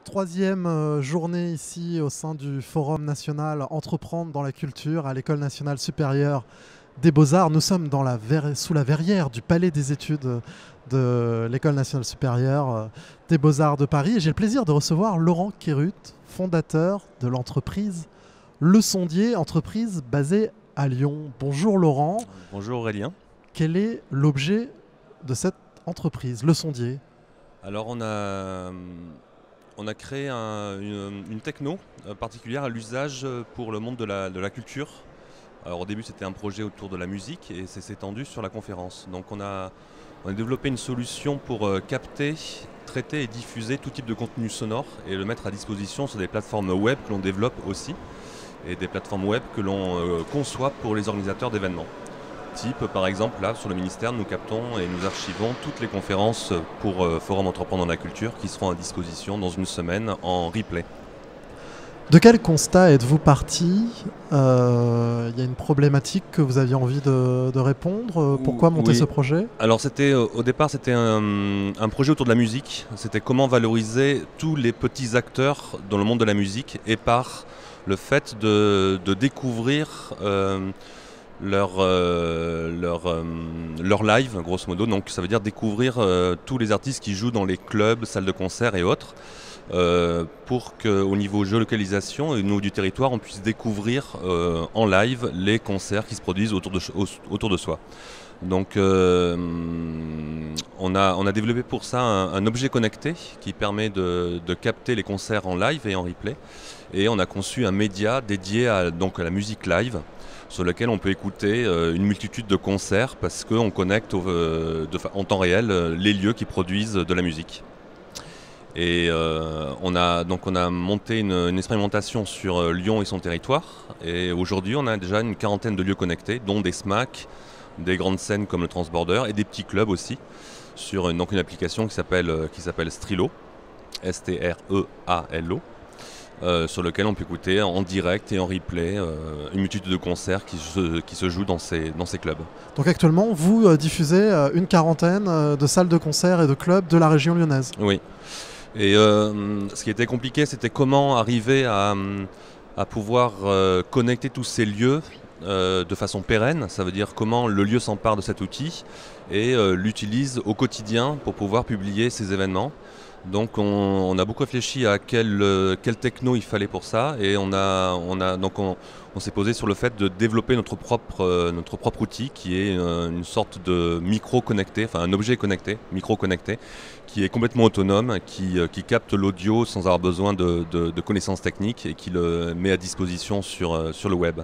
Troisième journée ici au sein du Forum national Entreprendre dans la culture à l'École nationale supérieure des Beaux-Arts. Nous sommes sous la verrière du Palais des études de l'École nationale supérieure des Beaux-Arts de Paris. Et j'ai le plaisir de recevoir Laurent Quérut, fondateur de l'entreprise Le Sondier, entreprise basée à Lyon. Bonjour Laurent. Bonjour Aurélien. Quel est l'objet de cette entreprise, Le Sondier? Alors on a créé une techno particulière à l'usage pour le monde de la culture. Alors au début c'était un projet autour de la musique et c'est étendu sur la conférence. Donc on a développé une solution pour capter, traiter et diffuser tout type de contenu sonore et le mettre à disposition sur des plateformes web que l'on développe aussi et des plateformes web que l'on conçoit pour les organisateurs d'événements. Type, par exemple, là, sur le ministère, nous captons et nous archivons toutes les conférences pour Forum Entreprendre dans la culture qui seront à disposition dans une semaine en replay. De quel constat êtes-vous parti? Il y a une problématique que vous aviez envie de répondre. Pourquoi monter ce projet? Alors au départ, c'était un projet autour de la musique. C'était comment valoriser tous les petits acteurs dans le monde de la musique et par le fait de découvrir leur live, grosso modo. Donc ça veut dire découvrir tous les artistes qui jouent dans les clubs, salles de concert et autres, pour qu'au niveau géolocalisation et au niveau du territoire, on puisse découvrir en live les concerts qui se produisent autour de soi. Donc on a développé pour ça un objet connecté qui permet de capter les concerts en live et en replay. Et on a conçu un média dédié à la musique live, sur lequel on peut écouter une multitude de concerts parce qu'on connecte en temps réel les lieux qui produisent de la musique. Et on a monté une expérimentation sur Lyon et son territoire. Et aujourd'hui, on a déjà une quarantaine de lieux connectés, dont des SMAC, des grandes scènes comme le Transborder et des petits clubs aussi, sur une application qui s'appelle Strilo, S-T-R-E-A-L-O. Sur lequel on peut écouter en direct et en replay une multitude de concerts qui se jouent dans ces clubs. Donc actuellement, vous diffusez une quarantaine de salles de concert et de clubs de la région lyonnaise. Oui. Et ce qui était compliqué, c'était comment arriver à pouvoir connecter tous ces lieux de façon pérenne. Ça veut dire comment le lieu s'empare de cet outil et l'utilise au quotidien pour pouvoir publier ses événements. Donc on a beaucoup réfléchi à quelle techno il fallait pour ça et on s'est posé sur le fait de développer notre propre outil qui est une sorte de micro connecté, enfin un objet connecté, micro connecté, qui est complètement autonome, qui capte l'audio sans avoir besoin de connaissances techniques et qui le met à disposition sur le web.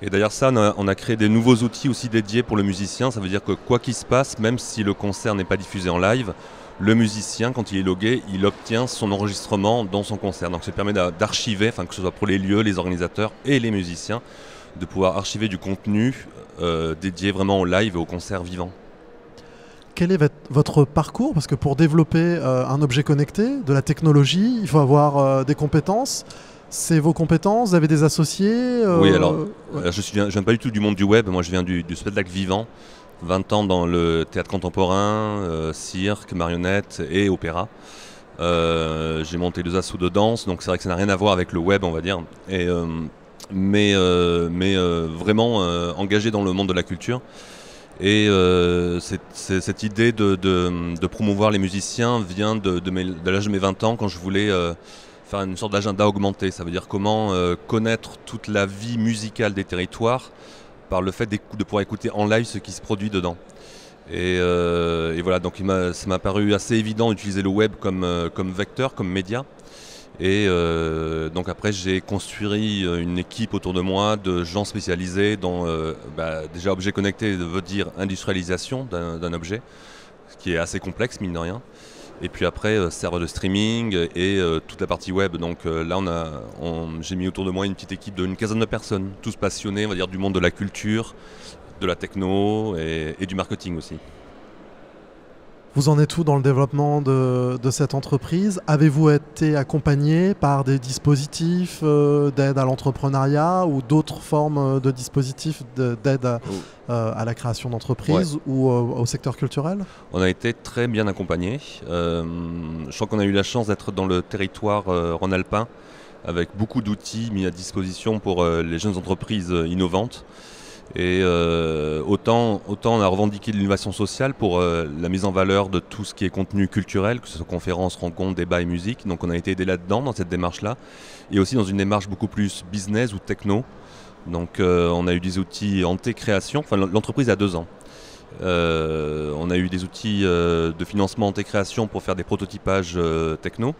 Et d'ailleurs ça, on a créé des nouveaux outils aussi dédiés pour le musicien. Ça veut dire que quoi qu'il se passe, même si le concert n'est pas diffusé en live, le musicien, quand il est logué, il obtient son enregistrement dans son concert. Donc ça permet d'archiver, que ce soit pour les lieux, les organisateurs et les musiciens, de pouvoir archiver du contenu dédié vraiment au live et au concert vivant. Quel est votre parcours? Parce que pour développer un objet connecté, de la technologie, il faut avoir des compétences. C'est vos compétences? Vous avez des associés? Oui, alors je viens pas du tout du monde du web. Moi, je viens du spectacle vivant. 20 ans dans le théâtre contemporain, cirque, marionnette et opéra. J'ai monté 2 assos de danse, donc c'est vrai que ça n'a rien à voir avec le web, on va dire. Mais vraiment engagé dans le monde de la culture. Et cette idée de promouvoir les musiciens vient de l'âge de mes 20 ans, quand je voulais faire une sorte d'agenda augmenté. Ça veut dire comment connaître toute la vie musicale des territoires par le fait de pouvoir écouter en live ce qui se produit dedans. Et voilà, donc ça m'a paru assez évident d'utiliser le web comme vecteur, comme média. Et donc après, j'ai construit une équipe autour de moi de gens spécialisés dans déjà objet connecté veut dire industrialisation d'un objet, ce qui est assez complexe mine de rien. Et puis après, serveur de streaming et toute la partie web. Donc là, j'ai mis autour de moi une petite équipe d'une quinzaine de personnes, tous passionnés, on va dire, du monde de la culture, de la techno et du marketing aussi. Vous en êtes où dans le développement de cette entreprise? Avez-vous été accompagné par des dispositifs d'aide à l'entrepreneuriat ou d'autres formes de dispositifs d'aide à la création d'entreprises ou au secteur culturel? On a été très bien accompagnés. Je crois qu'on a eu la chance d'être dans le territoire rhône-alpin avec beaucoup d'outils mis à disposition pour les jeunes entreprises innovantes. Et autant on a revendiqué de l'innovation sociale pour la mise en valeur de tout ce qui est contenu culturel, que ce soit conférences, rencontres, débats et musique. Donc on a été aidé là-dedans, dans cette démarche-là. Et aussi dans une démarche beaucoup plus business ou techno. Donc on a eu des outils en création. Enfin, l'entreprise a 2 ans. On a eu des outils de financement en création pour faire des prototypages techno.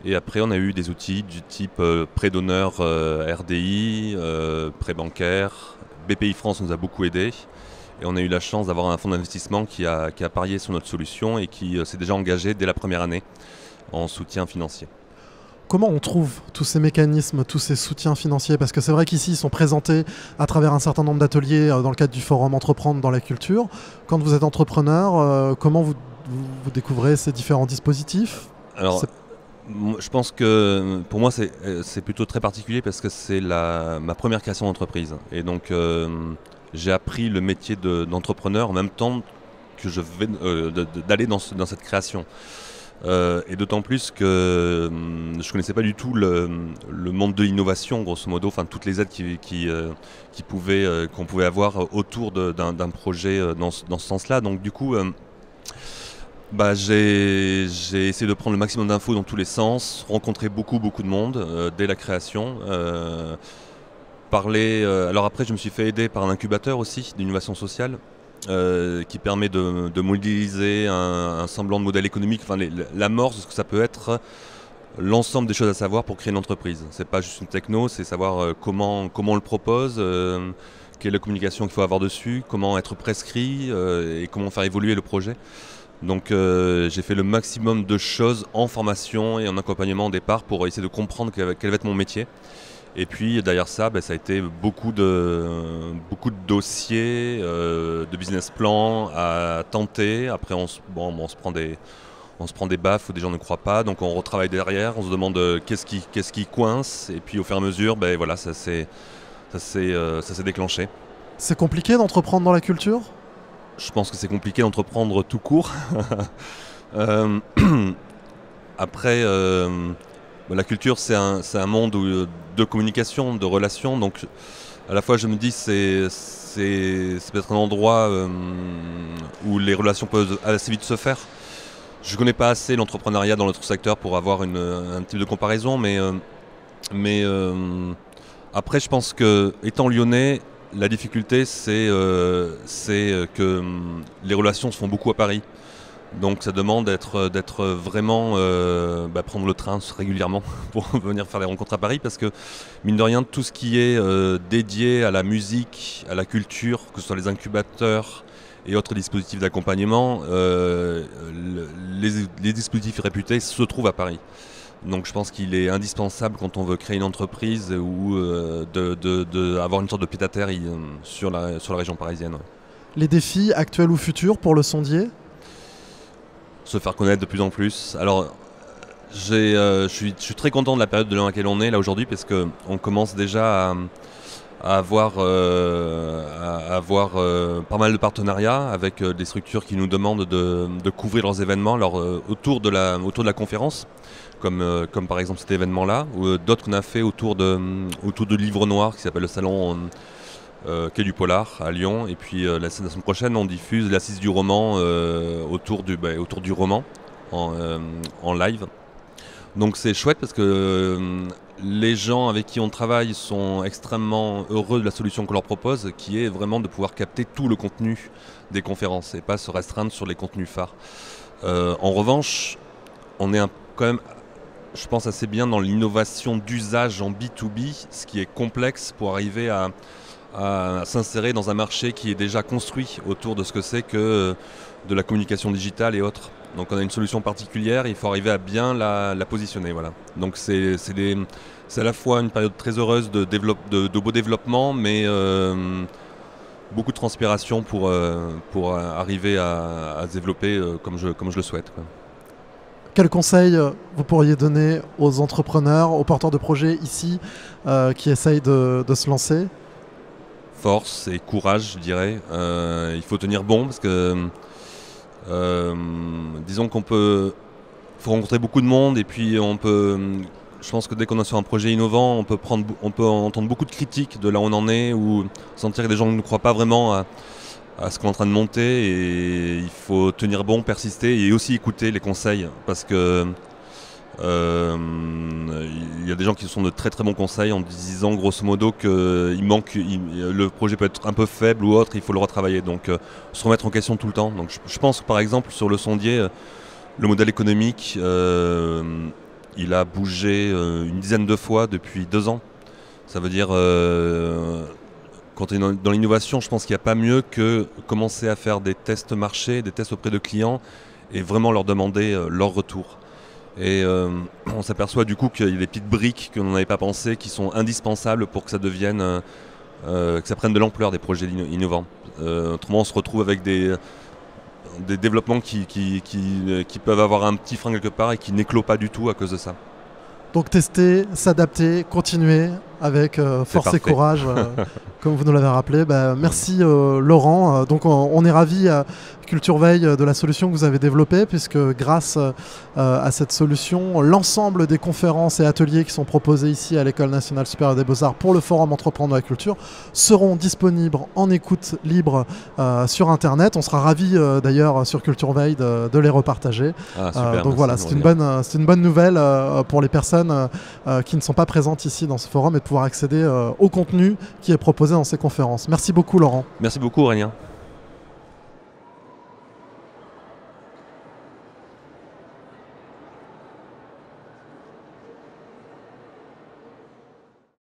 Et après, on a eu des outils du type prêt d'honneur RDI, prêt bancaire. BPI France nous a beaucoup aidés. Et on a eu la chance d'avoir un fonds d'investissement qui a parié sur notre solution et qui s'est déjà engagé dès la première année en soutien financier. Comment on trouve tous ces mécanismes, tous ces soutiens financiers? Parce que c'est vrai qu'ici, ils sont présentés à travers un certain nombre d'ateliers dans le cadre du forum Entreprendre dans la culture. Quand vous êtes entrepreneur, comment vous découvrez ces différents dispositifs? Alors, je pense que pour moi, c'est plutôt très particulier parce que c'est ma première création d'entreprise. Et donc, j'ai appris le métier d'entrepreneur en même temps que je vais d'aller dans cette création. Et d'autant plus que je ne connaissais pas du tout le monde de l'innovation, grosso modo, enfin toutes les aides qu'on pouvait avoir autour d'un projet dans ce sens-là. Donc du coup, j'ai essayé de prendre le maximum d'infos dans tous les sens, rencontrer beaucoup de monde dès la création. Alors après, je me suis fait aider par un incubateur aussi d'innovation sociale. Qui permet de modéliser un semblant de modèle économique, enfin l'amorce de ce que ça peut être, l'ensemble des choses à savoir pour créer une entreprise. C'est pas juste une techno, c'est savoir comment on le propose, quelle est la communication qu'il faut avoir dessus, comment être prescrit et comment faire évoluer le projet. Donc j'ai fait le maximum de choses en formation et en accompagnement au départ pour essayer de comprendre quel va être mon métier. Et puis derrière ça, ça a été beaucoup de dossiers, de business plans à tenter. Après on se prend des baffes où des gens ne croient pas, donc on retravaille derrière, on se demande qu'est-ce qui coince, et puis au fur et à mesure, voilà, ça s'est déclenché. C'est compliqué d'entreprendre dans la culture? Je pense que c'est compliqué d'entreprendre tout court. Après, la culture, c'est un monde de communication, de relations. Donc, à la fois, je me dis c'est peut-être un endroit où les relations peuvent assez vite se faire. Je ne connais pas assez l'entrepreneuriat dans notre secteur pour avoir un type de comparaison, mais après, je pense que, étant lyonnais, la difficulté, c'est que les relations se font beaucoup à Paris. Donc ça demande d'être vraiment prendre le train régulièrement pour venir faire les rencontres à Paris, parce que mine de rien, tout ce qui est dédié à la musique, à la culture, que ce soit les incubateurs et autres dispositifs d'accompagnement, les dispositifs réputés se trouvent à Paris. Donc je pense qu'il est indispensable, quand on veut créer une entreprise, ou d'avoir une sorte de pied-à-terre sur la région parisienne. Ouais. Les défis actuels ou futurs pour le sondier? Se faire connaître de plus en plus. Alors, je suis très content de la période dans laquelle on est là aujourd'hui, parce qu'on commence déjà à avoir pas mal de partenariats avec des structures qui nous demandent de couvrir leurs événements autour de la conférence, comme par exemple cet événement-là, ou d'autres qu'on a fait autour de Livre Noir, qui s'appelle le salon Quai du Polar à Lyon. Et puis la semaine prochaine, on diffuse l'Assise du roman autour du roman en live. Donc c'est chouette, parce que les gens avec qui on travaille sont extrêmement heureux de la solution qu'on leur propose, qui est vraiment de pouvoir capter tout le contenu des conférences et pas se restreindre sur les contenus phares. En revanche, on est quand même, je pense, assez bien dans l'innovation d'usage en B2B, ce qui est complexe pour arriver à s'insérer dans un marché qui est déjà construit autour de ce que c'est que de la communication digitale et autres. Donc on a une solution particulière, il faut arriver à bien la positionner. Voilà. Donc c'est à la fois une période très heureuse de beau développement, mais beaucoup de transpiration pour arriver à se développer comme je le souhaite, quoi. Quels conseils vous pourriez donner aux entrepreneurs, aux porteurs de projets ici qui essayent de se lancer? Force et courage, je dirais. Il faut tenir bon parce que disons faut rencontrer beaucoup de monde et puis je pense que dès qu'on est sur un projet innovant, on peut entendre beaucoup de critiques de là où on en est ou sentir que des gens ne croient pas vraiment à ce qu'on est en train de monter, et il faut tenir bon, persister et aussi écouter les conseils parce que il y a des gens qui sont de très très bons conseils en disant grosso modo que le projet peut être un peu faible ou autre, il faut le retravailler, donc se remettre en question tout le temps. Donc je pense que par exemple sur le sondier, le modèle économique il a bougé une dizaine de fois depuis 2 ans. Ça veut dire quand on est dans l'innovation, je pense qu'il n'y a pas mieux que commencer à faire des tests marché, des tests auprès de clients et vraiment leur demander leur retour. Et on s'aperçoit du coup qu'il y a des petites briques que l'on n'avait pas pensé qui sont indispensables pour que ça devienne, que ça prenne de l'ampleur des projets innovants. Autrement, on se retrouve avec des développements qui peuvent avoir un petit frein quelque part et qui n'éclosent pas du tout à cause de ça. Donc tester, s'adapter, continuer avec force et courage, comme vous nous l'avez rappelé. Merci Laurent. Donc on est ravis à Culture Veille de la solution que vous avez développée, puisque grâce à cette solution, l'ensemble des conférences et ateliers qui sont proposés ici à l'École nationale supérieure des beaux-arts pour le Forum Entreprendre dans la culture seront disponibles en écoute libre sur Internet. On sera ravis d'ailleurs sur Culture Veille de les repartager. Donc voilà, c'est une bonne nouvelle pour les personnes qui ne sont pas présentes ici dans ce forum et de pouvoir accéder au contenu qui est proposé dans ces conférences. Merci beaucoup Laurent. Merci beaucoup Aurélien.